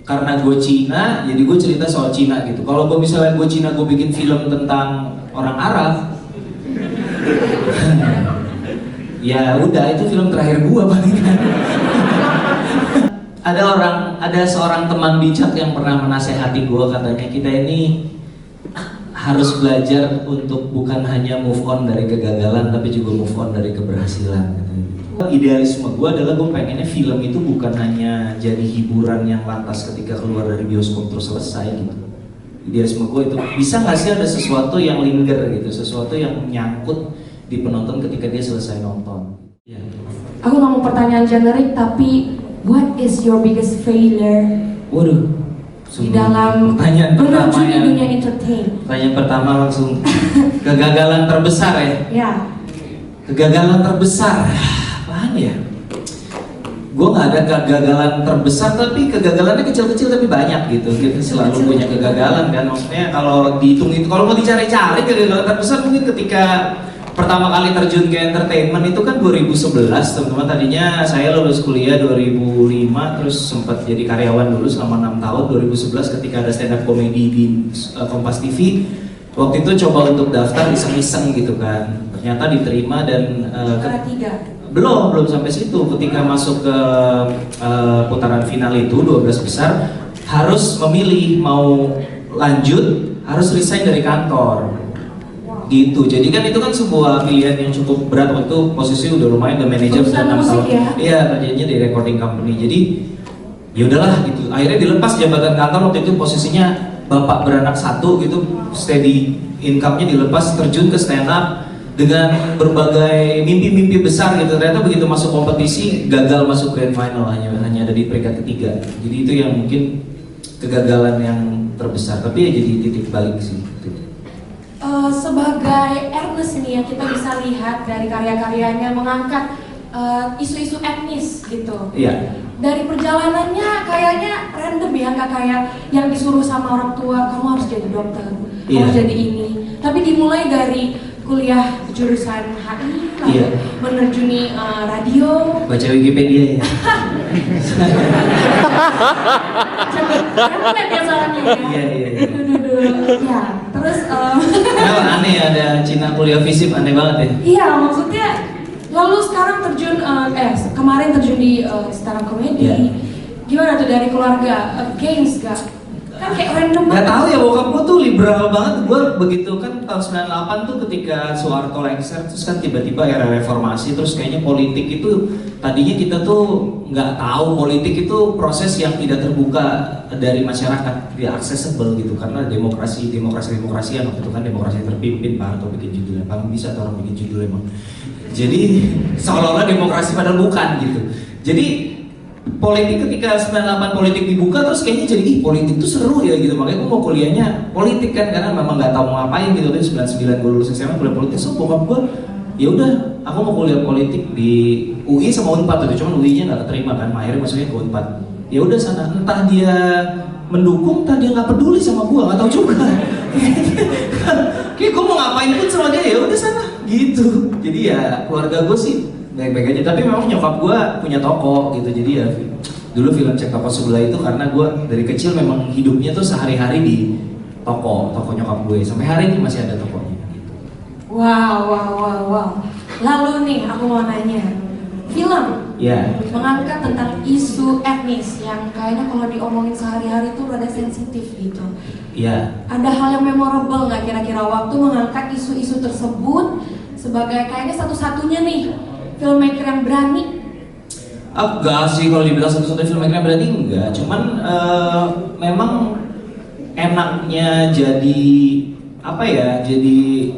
karena gue Cina, jadi gue cerita soal Cina gitu. Kalau gue misalnya gue Cina, gue bikin film tentang orang Arab, ya udah itu film terakhir gue paling kan. Ada seorang teman bijak yang pernah menasehati gue, katanya kita ini harus belajar untuk bukan hanya move on dari kegagalan, tapi juga move on dari keberhasilan. Idealisme gue adalah gue pengennya film itu bukan hanya jadi hiburan yang lantas ketika keluar dari bioskop terus selesai gitu. Idealisme gue itu bisa nggak sih ada sesuatu yang linger gitu, sesuatu yang nyangkut di penonton ketika dia selesai nonton. Ya. Aku nggak mau pertanyaan generik, tapi what is your biggest failure? Waduh. Di dalam menuju di dunia entertain. Pertanyaan pertama langsung kegagalan terbesar ya. Ya. Kegagalan terbesar. Apaan ya? Gue nggak ada kegagalan terbesar, tapi kegagalannya kecil-kecil tapi banyak gitu. Kita selalu punya kegagalan kan. Maksudnya kalau dihitung itu, kalau mau dicari-cari kegagalan terbesar mungkin ketika pertama kali terjun ke entertainment itu kan 2011 teman-teman. Tadinya saya lulus kuliah 2005, terus sempat jadi karyawan dulu selama 6 tahun. 2011 ketika ada stand up comedy di Kompas TV, waktu itu coba untuk daftar iseng-iseng gitu kan. Ternyata diterima dan belum sampai situ. Ketika masuk ke putaran final itu 12 besar, harus memilih mau lanjut, harus resign dari kantor. Gitu, jadi kan itu kan sebuah pilihan yang cukup berat. Waktu itu posisi udah lumayan, udah manajer sudah 6 tahun. Iya, kerjanya di recording company. Jadi ya udahlah gitu. Akhirnya dilepas jabatan kantor. Waktu itu posisinya bapak beranak satu gitu, steady income-nya dilepas, terjun ke stand up dengan berbagai mimpi-mimpi besar gitu. Ternyata begitu masuk kompetisi gagal masuk grand final, hanya ada di peringkat ketiga. Jadi itu yang mungkin kegagalan yang terbesar. Tapi ya jadi titik balik sih. Sebagai Ernest ini yang kita bisa lihat dari karya-karyanya mengangkat isu-isu etnis gitu. Iya. Dari perjalanannya kayaknya random ya, nggak kayak yang disuruh sama orang tua, kamu harus jadi dokter, kamu harus jadi ini. Tapi dimulai dari kuliah jurusan HI, lalu menerjuni radio. Baca Wikipedia ya. Cepet ya soalnya. Iya. Ya, terus aneh ada Cina kuliah FISIP, aneh banget ya. Iya, maksudnya lalu sekarang terjun kemarin terjun di stand up comedy. Gimana tuh dari keluarga? Games gak? Kan kayak random banget. Gak tau ya, bokap gue tuh liberal banget. Gue begitu kan tahun 98 tuh ketika Soeharto lengser, terus kan tiba-tiba era reformasi, terus kayaknya politik itu tadinya kita tuh nggak tahu politik itu proses yang tidak terbuka dari masyarakat, tidak accessible gitu, karena demokrasi yang waktu itu kan demokrasi terpimpin. Pak Harto bikin judulnya, paling bisa tuh orang bikin judul emang. Jadi seolah-olah demokrasi padahal bukan gitu. Jadi politik ketika 98 politik dibuka, terus kayaknya jadi politik tuh seru ya gitu. Makanya gue mau kuliahnya politik kan, karena memang nggak tahu mau ngapain gitu. Tapi 99 gue lulus SMA kuliah politik, so bokap gue ya udah aku mau kuliah politik di UI sama Unpad itu, cuman UI-nya nggak keterima kan, akhirnya masuknya ke Unpad. Ya udah sana, entah dia mendukung, entah dia nggak peduli sama gue, nggak tahu juga. Kayak gue mau ngapain pun sama dia, ya udah sana gitu. Jadi ya keluarga gue sih baik-baik aja, tapi memang nyokap gue punya toko gitu. Jadi ya dulu film Cek Toko Sebelah itu karena gue dari kecil memang hidupnya tuh sehari-hari di toko nyokap gue, sampai hari ini masih ada tokonya gitu. Wow. Lalu nih aku mau nanya, film mengangkat tentang isu etnis yang kayaknya kalau diomongin sehari-hari tuh rada sensitif gitu. Iya. Ada hal yang memorable nggak kira-kira waktu mengangkat isu-isu tersebut sebagai kayaknya satu-satunya nih filmmaker yang berani? Enggak sih, kalau dibilang satu-satunya filmmaker yang berani enggak. Cuman memang enaknya jadi apa ya? Jadi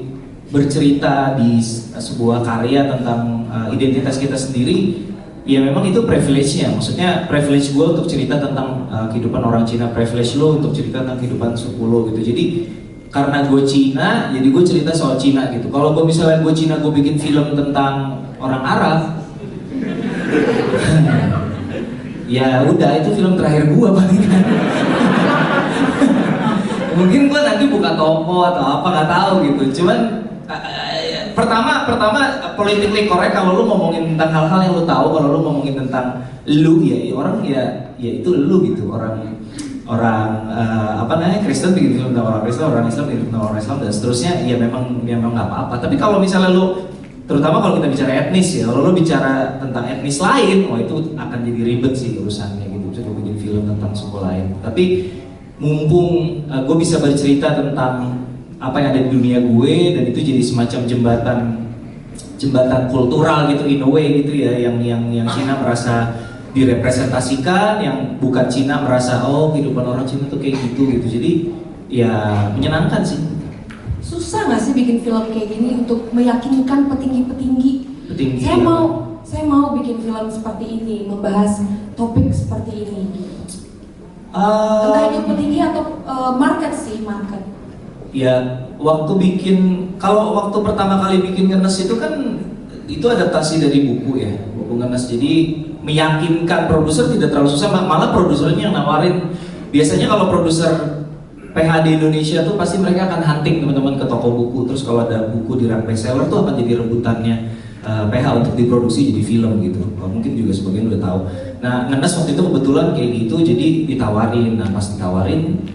bercerita di sebuah karya tentang identitas kita sendiri. Ya memang itu privilege-nya. Maksudnya privilege gue untuk cerita tentang kehidupan orang Cina, privilege lo untuk cerita tentang kehidupan suku lo gitu. Jadi karena gue Cina, jadi gue cerita soal Cina gitu. Kalau gue misalnya gue Cina, gue bikin film tentang orang Arab, ya udah itu film terakhir gue paling kan. Mungkin gue nanti buka toko atau apa nggak tahu gitu. Cuman pertama politically correct kalau lu ngomongin tentang hal-hal yang lu tahu. Kalau lu ngomongin tentang lu ya orang ya itu lu gitu, orang orang apa namanya Kristen bikin film tentang orang Kristen, orang Islam bikin film tentang orang Islam dan seterusnya, ya memang nggak apa-apa. Tapi kalau misalnya lo, terutama kalau kita bicara etnis ya, kalau lo bicara tentang etnis lain, wah itu akan jadi ribet sih urusannya gitu. Bisa gue bikin film tentang suku lain. Tapi mumpung gue bisa bercerita tentang apa yang ada di dunia gue, dan itu jadi semacam jembatan kultural gitu in a way gitu ya, yang Cina merasa direpresentasikan, yang bukan Cina merasa oh kehidupan orang Cina tuh kayak gitu. Jadi ya menyenangkan sih. Susah nggak sih bikin film kayak gini untuk meyakinkan petinggi-petinggi? Saya mau bikin film seperti ini, membahas topik seperti ini. Entah itu petinggi atau market. Ya kalau waktu pertama kali bikin Ngenes itu kan itu adaptasi dari buku ya, buku Ngenes. Jadi meyakinkan produser tidak terlalu susah, malah produsernya yang nawarin. Biasanya kalau produser PH di Indonesia tuh pasti mereka akan hunting teman-teman ke toko buku, terus kalau ada buku di rak bestseller tuh akan jadi rebutannya PH untuk diproduksi jadi film gitu. Mungkin juga sebagian udah tahu. Nah, Ngenes waktu itu kebetulan kayak gitu, jadi ditawarin. Nah, pas ditawarin,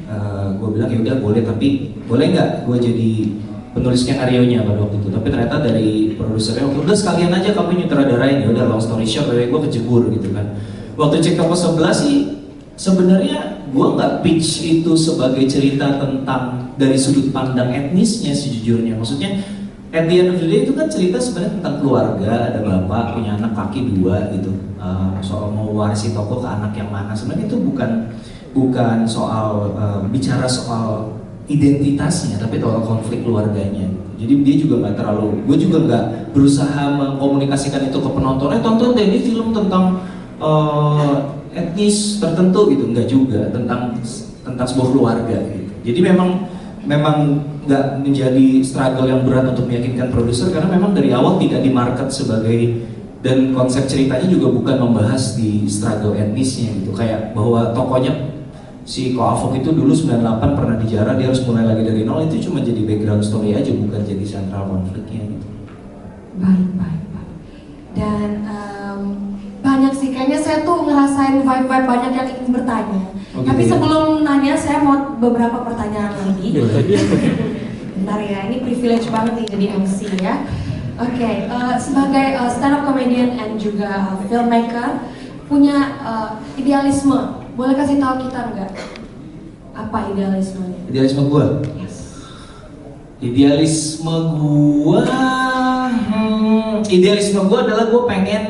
gue bilang ya udah boleh, tapi boleh nggak gue jadi penulis skenario-nya pada waktu itu. Tapi ternyata dari produsernya, udah sekalian aja kamu nyutradarain. Ya udah, long story short, gue kecebur gitu kan. Waktu cek toko 11 sih, sebenarnya gue nggak pitch itu sebagai cerita tentang dari sudut pandang etnisnya sejujurnya. Maksudnya at the end of the day itu kan cerita sebenarnya tentang keluarga, ada bapak punya anak kaki 2 gitu, soal mau warisi toko ke anak yang mana. Sebenarnya itu bukan soal bicara soal identitasnya, tapi soal konflik keluarganya. Jadi dia juga nggak terlalu, gue juga nggak berusaha mengkomunikasikan itu ke penontonnya, tonton deh ini film tentang etnis tertentu gitu, nggak juga, tentang sebuah keluarga gitu. Jadi memang nggak menjadi struggle yang berat untuk meyakinkan produser, karena memang dari awal tidak dimarket sebagai, dan konsep ceritanya juga bukan membahas di struggle etnisnya gitu, kayak bahwa tokonya si Ko Afok itu dulu 98 pernah dijarah, dia harus mulai lagi dari nol, itu cuma jadi background story aja, bukan jadi sentral konfliknya gitu. Baik. Dan banyak sih, kayaknya saya tuh ngerasain vibe-vibe banyak yang ingin bertanya. Tapi sebelum nanya, saya mau beberapa pertanyaan lagi. Bentar ya, ini privilege banget nih jadi MC ya. Oke, sebagai stand-up comedian and juga filmmaker, punya idealisme. Boleh kasih tahu kita nggak? Apa idealismenya? Idealisme gue? Yes. Idealisme gue adalah gue pengen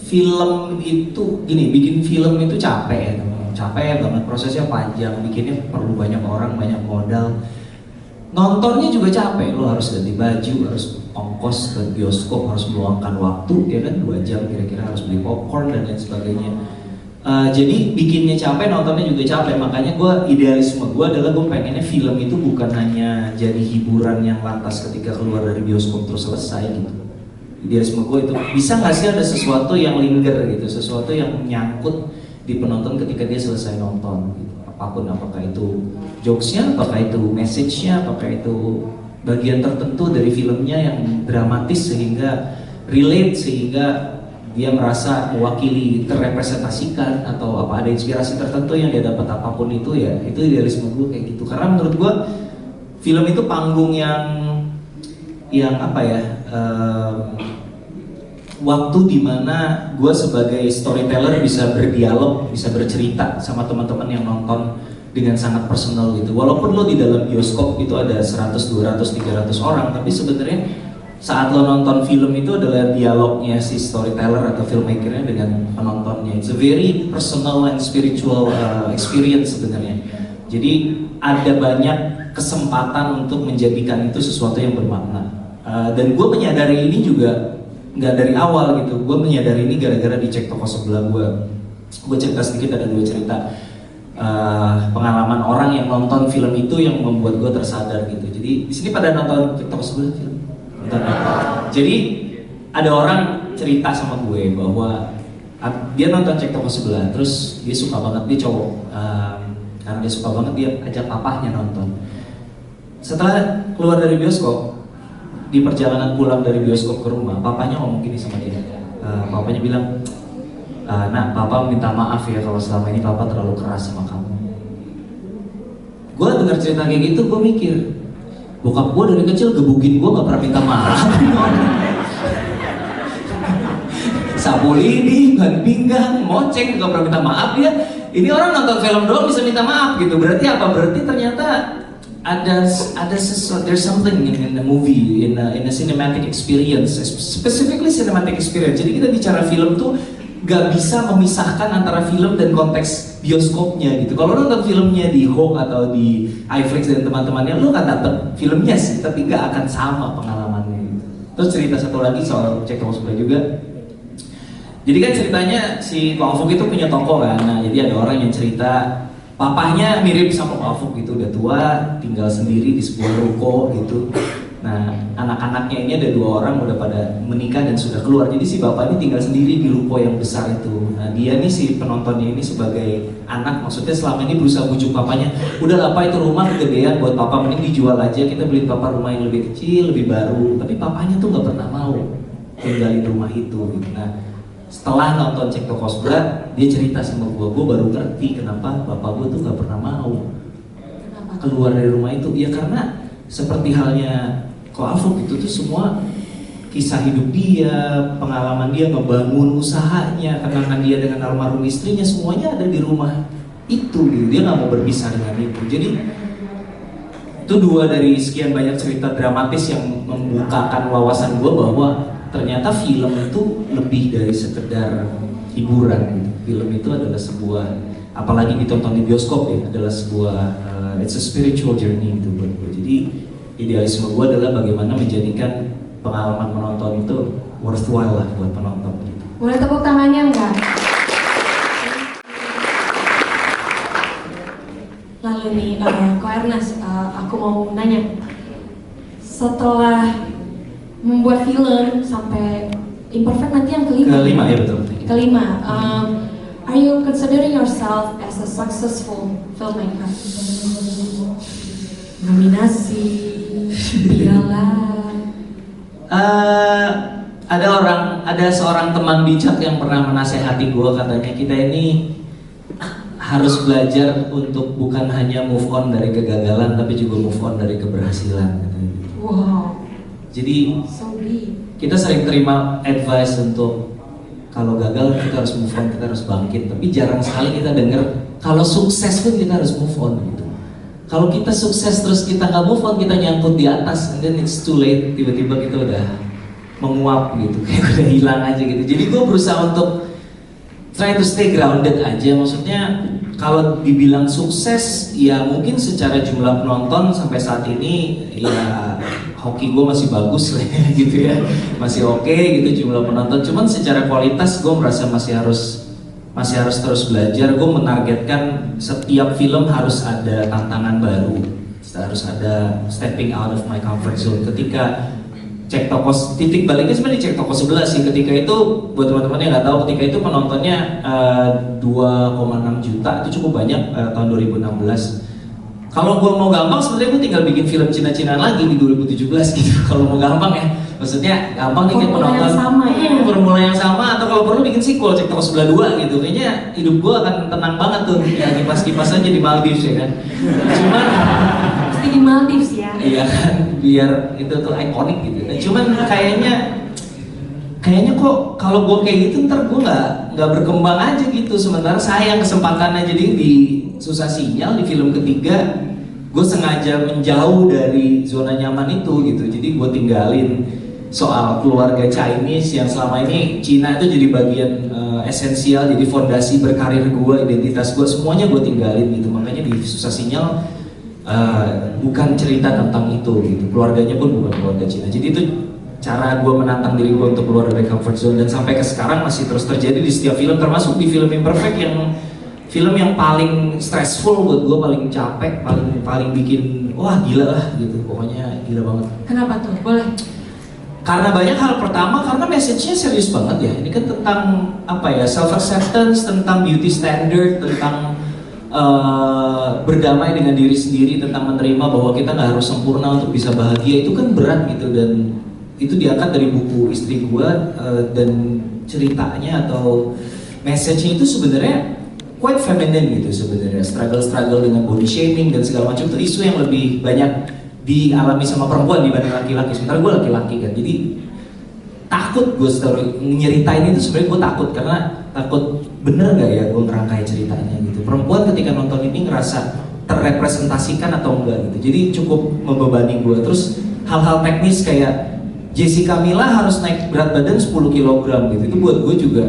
film itu gini, bikin film itu capek ya teman-teman, capek banget, prosesnya panjang, bikinnya perlu banyak orang, banyak modal, nontonnya juga capek, lo harus ganti baju, harus ongkos ke bioskop, harus meluangkan waktu ya kan, 2 jam kira-kira, harus beli popcorn dan lain sebagainya. Jadi bikinnya capek, nontonnya juga capek. Makanya idealisme gue adalah gue pengennya film itu bukan hanya jadi hiburan yang lantas ketika keluar dari bioskop terus selesai gitu. Idealisme gue itu bisa nggak sih ada sesuatu yang linger gitu, sesuatu yang nyangkut di penonton ketika dia selesai nonton gitu. Apapun, apakah itu jokesnya, apakah itu message-nya, apakah itu bagian tertentu dari filmnya yang dramatis sehingga relate, sehingga dia merasa mewakili, terrepresentasikan, atau apa, ada inspirasi tertentu yang dia dapat, apapun itu ya, itu idealisme gue kayak gitu. Karena menurut gue film itu panggung yang apa ya, waktu dimana gue sebagai storyteller bisa berdialog, bisa bercerita sama teman-teman yang nonton dengan sangat personal gitu. Walaupun lo di dalam bioskop itu ada 100, 200, 300 orang, tapi sebenarnya saat lo nonton film itu adalah dialognya si storyteller atau filmmakernya dengan penontonnya. It's a very personal and spiritual experience sebenarnya. Jadi ada banyak kesempatan untuk menjadikan itu sesuatu yang bermakna. Dan gue menyadari ini juga nggak dari awal gitu. Gue menyadari ini gara-gara dicek toko sebelah gue. Gue cerita sedikit, ada 2 cerita pengalaman orang yang nonton film itu yang membuat gue tersadar gitu. Jadi di sini pada nonton toko sebelah film. Jadi ada orang cerita sama gue bahwa dia nonton cek toko sebelah, terus dia suka banget, dia cowok, karena dia suka banget dia ajak papahnya nonton. Setelah keluar dari bioskop, di perjalanan pulang dari bioskop ke rumah, papanya ngomong gini sama dia. Papanya bilang, nah papa minta maaf ya kalau selama ini papa terlalu keras sama kamu. Gue dengar cerita kayak gitu, gue mikir, bokap gue dari kecil gebukin gue gak pernah minta maaf. Sapu lidi, ban pinggang, moceng gak pernah minta maaf dia. Ini orang nonton film doang bisa minta maaf gitu. Berarti apa? Berarti ternyata ada sesuatu, there's something in the movie, in a cinematic experience, specifically cinematic experience. Jadi kita bicara film tuh gak bisa memisahkan antara film dan konteks bioskopnya gitu. Kalau nonton filmnya di Hawk atau di iFlix dan teman-temannya, lu kan dapet filmnya sih, tapi gak akan sama pengalamannya gitu. Terus cerita satu lagi soal Jack Thomas juga. Jadi kan ceritanya si Pak Afuk itu punya toko kan, nah jadi ada orang yang cerita papahnya mirip sama Pak Afuk gitu, udah tua, tinggal sendiri di sebuah ruko gitu. Nah anak-anaknya ini ada 2 orang udah pada menikah dan sudah keluar, jadi si bapak ini tinggal sendiri di ruko yang besar itu. Nah dia nih si penontonnya ini sebagai anak, maksudnya selama ini berusaha bujuk papanya, udah lah Pak, itu rumah kegedean buat papa, mending dijual aja, kita beliin papa rumah yang lebih kecil, lebih baru. Tapi papanya tuh nggak pernah mau tinggalin rumah itu gitu. Nah setelah nonton Cek Toko Sebelah, dia cerita sama gue baru ngerti kenapa bapak gue tuh gak pernah mau keluar dari rumah itu. Ya karena seperti halnya Ko Afuk itu tuh semua kisah hidup dia, pengalaman dia ngebangun usahanya, kenangan dia dengan almarhum istrinya, semuanya ada di rumah itu gitu. Dia gak mau berpisah dengan itu. Jadi itu 2 dari sekian banyak cerita dramatis yang membukakan wawasan gue bahwa ternyata film itu lebih dari sekedar hiburan gitu. Film itu adalah sebuah, apalagi ditonton di bioskop ya, adalah sebuah it's a spiritual journey gitu buat gue. Jadi idealisme gue adalah bagaimana menjadikan pengalaman menonton itu worthwhile lah buat penonton gitu. Boleh tepuk tangannya enggak? Lalu nih, Ko Ernest, aku mau nanya, setelah membuat film sampai Imperfect nanti yang kelima ya betul. Kelima, are you considering yourself as a successful filmmaker? Nominasi, piala. Ada seorang teman bijak yang pernah menasehati gue, katanya kita ini harus belajar untuk bukan hanya move on dari kegagalan, tapi juga move on dari keberhasilan. Katanya. Wow. Jadi kita sering terima advice untuk kalau gagal kita harus move on, kita harus bangkit. Tapi jarang sekali kita dengar kalau sukses pun kita harus move on gitu. Kalau kita sukses terus kita nggak move on, kita nyangkut di atas, and then it's too late. Tiba-tiba kita udah menguap gitu, kayak udah hilang aja gitu. Jadi gue berusaha untuk try to stay grounded aja. Maksudnya kalau dibilang sukses, ya mungkin secara jumlah penonton sampai saat ini ya hoki gue masih bagus lah gitu ya, masih oke gitu jumlah penonton. Cuman secara kualitas gue merasa masih harus terus belajar. Gue menargetkan setiap film harus ada tantangan baru, harus ada stepping out of my comfort zone. Ketika Cek Toko, titik baliknya sebenarnya Cek Toko 11 sih. Ketika itu buat teman-teman yang nggak tahu, ketika itu penontonnya 2,6 juta, itu cukup banyak tahun 2016. Kalau gue mau gampang sebenarnya gue tinggal bikin film Cina-Cinaan lagi di 2017 gitu. Kalau mau gampang ya, maksudnya gampang nih kan penonton. Yang sama ya. Formula yang sama, atau kalau perlu bikin sequel Cek Toko Sebelah 2 gitu. Kayaknya hidup gue akan tenang banget tuh. Ya kipas-kipas aja di Maldives ya kan. Cuman pasti di Maldives ya. Iya kan, biar itu tuh ikonik gitu. Nah, cuman kayaknya kok kalau gue kayak gitu ntar gue nggak berkembang aja gitu. Sementara sayang kesempatannya. Jadi di Susah Sinyal di film ketiga gue sengaja menjauh dari zona nyaman itu gitu. Jadi gue tinggalin soal keluarga Chinese yang selama ini Cina itu jadi bagian esensial, jadi fondasi berkarir gue, identitas gue, semuanya gue tinggalin gitu. Makanya di Susah Sinyal bukan cerita tentang itu gitu. Keluarganya pun bukan keluarga Cina. Jadi itu cara gue menantang diri gue untuk keluar dari comfort zone, dan sampai ke sekarang masih terus terjadi di setiap film, termasuk di film Imperfect yang film yang paling stressful buat gue, paling capek, paling bikin wah gila lah gitu, pokoknya gila banget. Kenapa tuh? Boleh? Karena banyak hal. Pertama karena message-nya serius banget ya. Ini kan tentang apa ya, self acceptance, tentang beauty standard, tentang berdamai dengan diri sendiri, tentang menerima bahwa kita nggak harus sempurna untuk bisa bahagia. Itu kan berat gitu, dan itu diangkat dari buku istri gue, dan ceritanya atau message-nya itu sebenarnya quite feminine gitu sebenarnya. Struggle dengan body shaming dan segala macam itu isu yang lebih banyak dialami sama perempuan dibanding laki-laki. Sementara gue laki-laki kan, jadi takut gue nyeritain itu sebenarnya gue takut karena takut bener nggak ya gue ngerangkai ceritanya gitu. Perempuan ketika nonton ini ngerasa terrepresentasikan atau enggak gitu. Jadi cukup membebani gue. Terus hal-hal teknis kayak Jessica Mila harus naik berat badan 10 kg gitu. Itu buat gue juga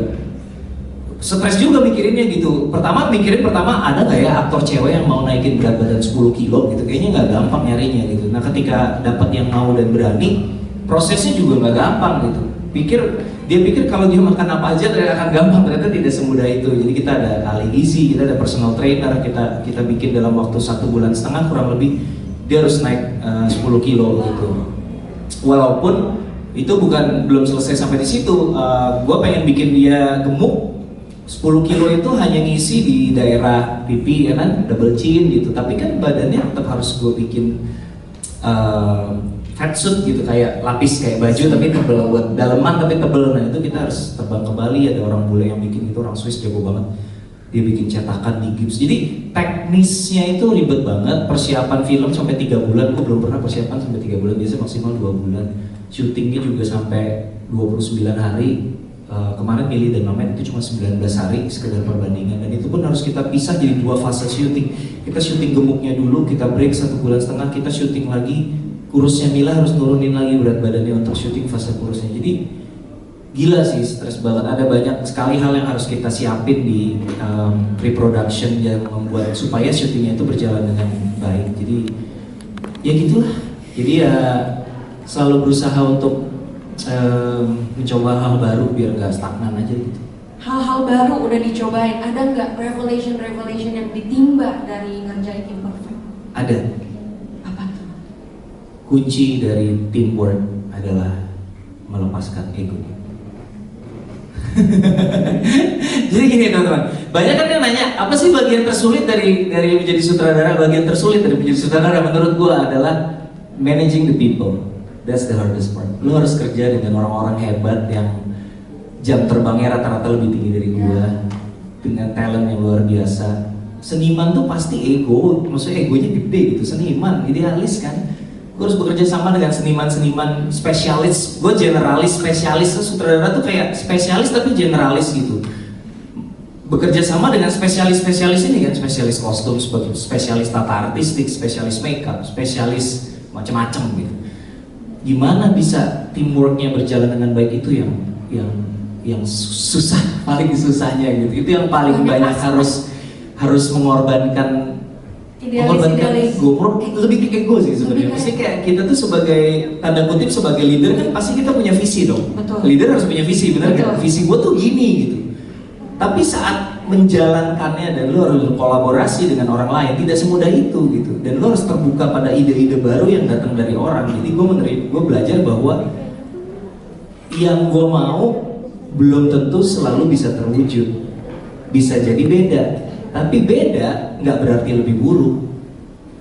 stres juga mikirinnya gitu. Pertama ada nggak ya aktor cewek yang mau naikin berat badan 10 kilo gitu. Kayaknya nggak gampang nyarinya gitu. Nah ketika dapat yang mau dan berani, prosesnya juga nggak gampang gitu. Dia pikir kalau dia makan apa aja akan gampang, ternyata tidak semudah itu. Jadi kita ada ahli gizi, kita ada personal trainer, kita bikin dalam waktu 1,5 bulan kurang lebih dia harus naik 10 kilo gitu. Walaupun itu belum selesai sampai di situ, gue pengen bikin dia gemuk. 10 kilo itu hanya ngisi di daerah pipi ya kan, double chin gitu. Tapi kan badannya tetap harus gue bikin fat suit gitu, kayak lapis kayak baju tapi tebel, buat daleman tapi tebel. Nah itu kita harus terbang ke Bali, ada orang bule yang bikin itu, orang Swiss jago banget. Dia bikin cetakan di gips. Jadi teknisnya itu ribet banget. Persiapan film sampai 3 bulan. Gue belum pernah persiapan sampai 3 bulan. Biasanya maksimal 2 bulan. Syutingnya juga sampai 29 hari. Kemarin Millie dan Mamet itu cuma 19 hari sekedar perbandingan, dan itu pun harus kita pisah jadi 2 fase syuting. Kita syuting gemuknya dulu, kita break 1,5 bulan, kita syuting lagi kurusnya Mila, harus nurunin lagi berat badannya untuk syuting fase kurusnya. Jadi gila sih, stres banget. Ada banyak sekali hal yang harus kita siapin di pre-production yang membuat supaya syutingnya itu berjalan dengan baik. Jadi ya gitulah. Jadi ya selalu berusaha untuk mencoba hal baru biar nggak stagnan aja gitu. Hal-hal baru udah dicobain, ada nggak revelation yang ditimba dari ngerjain Imperfect? Ada. Apa tuh? Kunci dari teamwork adalah melepaskan ego. Jadi gini teman-teman, banyak kan yang nanya apa sih bagian tersulit dari menjadi sutradara? Bagian tersulit dari menjadi sutradara menurut gua adalah managing the people. That's the hardest part. Lu harus kerja dengan orang-orang hebat yang jam terbangnya rata-rata lebih tinggi dari gua, dengan talent yang luar biasa. Seniman tuh pasti ego, maksudnya egonya gede gitu. Seniman, idealis kan. Gue harus bekerja sama dengan seniman-seniman spesialis. Gue generalis, spesialis. Sutradara tuh kayak spesialis tapi generalis gitu. Bekerja sama dengan spesialis-spesialis ini kan, spesialis kostum, spesialis tata artistik, spesialis makeup, spesialis macam-macam gitu. Gimana bisa teamworknya berjalan dengan baik, itu yang susah, paling susahnya gitu. Itu yang paling banyak harus mengorbankan ego, lebih ke ego sih sebenarnya. Pasti kayak kita tuh sebagai tanda kutip sebagai leader kan pasti kita punya visi dong. Betul. Leader harus punya visi, benar kan? Visi gue tuh gini gitu. Tapi saat menjalankannya dan lo harus berkolaborasi dengan orang lain, tidak semudah itu gitu. Dan lo harus terbuka pada ide-ide baru yang datang dari orang. Jadi gue belajar bahwa yang gue mau belum tentu selalu bisa terwujud. Bisa jadi beda. Tapi beda nggak berarti lebih buruk.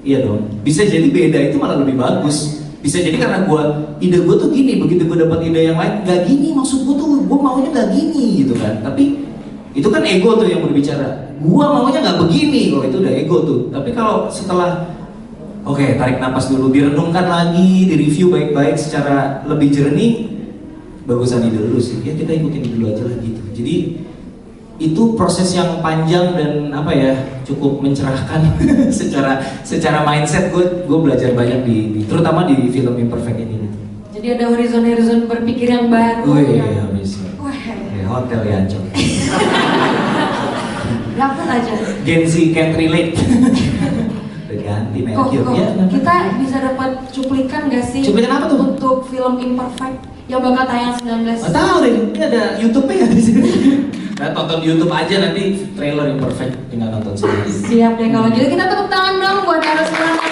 Iya dong. Bisa jadi beda itu malah lebih bagus. Bisa jadi karena ide gue tuh gini, begitu gue dapat ide yang lain nggak gini, maksud gue tuh gue maunya nggak gini gitu kan. Tapi itu kan ego tuh yang berbicara. Gua maunya nggak begini, itu udah ego tuh. Tapi kalau setelah oke, tarik napas dulu, direnungkan lagi, direview baik-baik secara lebih jernih, bagusan ide dulu sih. Ya kita ikutin dulu aja lah gitu. Jadi itu proses yang panjang dan cukup mencerahkan secara mindset. Gue belajar banyak terutama di film Imperfect ini. Jadi ada horizon berpikir yang baru. Oh iya, bisa. Hotel ya, Cok. Dapat aja. Gen Z can't relate. Ganti Kok kita bisa dapat cuplikan gak sih? Cuplikan apa tuh? Untuk film Imperfect yang bakal tayang 19. Tahu deh, ini ada YouTube-nya di sini. Nah, tonton di YouTube aja nanti trailer Imperfect, tinggal nonton sendiri. Siap deh kalau gitu, kita tepuk tangan dong buat Eros Melanda.